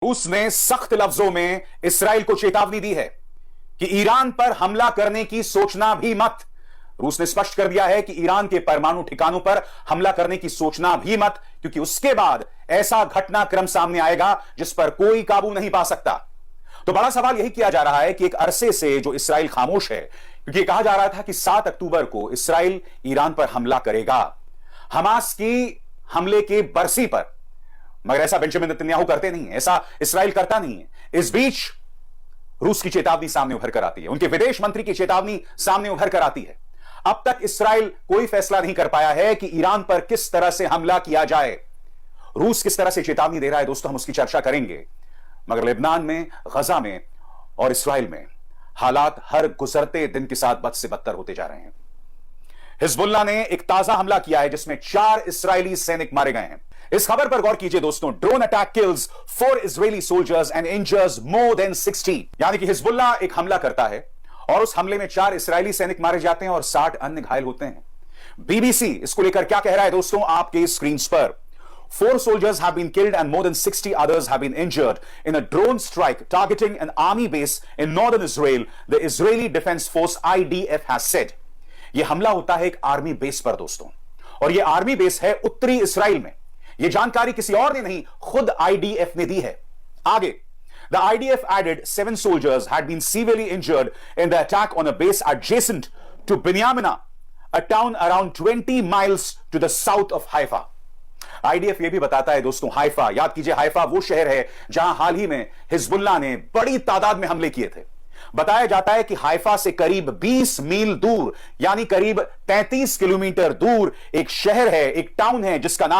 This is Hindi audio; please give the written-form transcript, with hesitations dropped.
रूस ने सख्त लफ्जों में इस्राएल को चेतावनी दी है कि ईरान पर हमला करने की सोचना भी मत। रूस ने स्पष्ट कर दिया है कि ईरान के परमाणु ठिकानों पर हमला करने की सोचना भी मत, क्योंकि उसके बाद ऐसा घटनाक्रम सामने आएगा जिस पर कोई काबू नहीं पा सकता। तो बड़ा सवाल यही किया जा रहा है कि एक अरसे से जो इस्राएल खामोश है, क्योंकि कहा जा रहा था कि 7 अक्टूबर को इस्राएल ईरान पर हमला करेगा, हमास की हमले के बरसी पर, मगर ऐसा बेंजामिन नेतन्याहू करते नहीं है, ऐसा इस्राएल करता नहीं है। इस बीच रूस की चेतावनी सामने उभर कर आती है, उनके विदेश मंत्री की चेतावनी सामने उभर कर आती है। अब तक इस्राएल कोई फैसला नहीं कर पाया है कि ईरान पर किस तरह से हमला किया जाए। रूस किस तरह से चेतावनी दे रहा है दोस्तों, हम उसकी चर्चा करेंगे। मगर लेबनान में, गजा में और इस्राएल में हालात हर गुजरते दिन के साथ बद से बदतर होते जा रहे हैं। हिजबुल्लाह ने एक ताजा हमला किया है जिसमें 4 इस्राएली सैनिक मारे गए हैं। इस खबर पर गौर कीजिए दोस्तों। Drone attack kills 4 Israeli soldiers and इंजर्स more than 60। यानी कि हिजबुल्लाह एक हमला करता है और उस हमले में 4 इस्राएली सैनिक मारे जाते हैं और 60 अन्य घायल होते हैं। बीबीसी इसको लेकर क्या कह रहा है दोस्तों, आपके स्क्रीन पर। 4 soldiers have been killed and more than 60 others have been injured in a drone strike targeting an army base in northern Israel, the Israeli Defense Force IDF has said। यह हमला होता है एक आर्मी बेस पर दोस्तों, और यह आर्मी बेस है उत्तरी इस्राएल में। यह जानकारी किसी और ने नहीं, खुद IDF ने दी है। आगे, the IDF added 7 soldiers had been severely injured in the attack on a base adjacent to Binyamina, a town around 20 miles to the south of Haifa। IDF ये भी बताता है दोस्तों, हाइफा, याद कीजिए हाइफा वो शहर है जहां हाल ही में हिजबुल्लाह ने बड़ी तादाद में हमले किए थे। बताया जाता है कि हाइफा से करीब 20 मील दूर, यानी करीब 33 किलोमीटर दूर एक शहर है, एक टाउन है जिसका नाम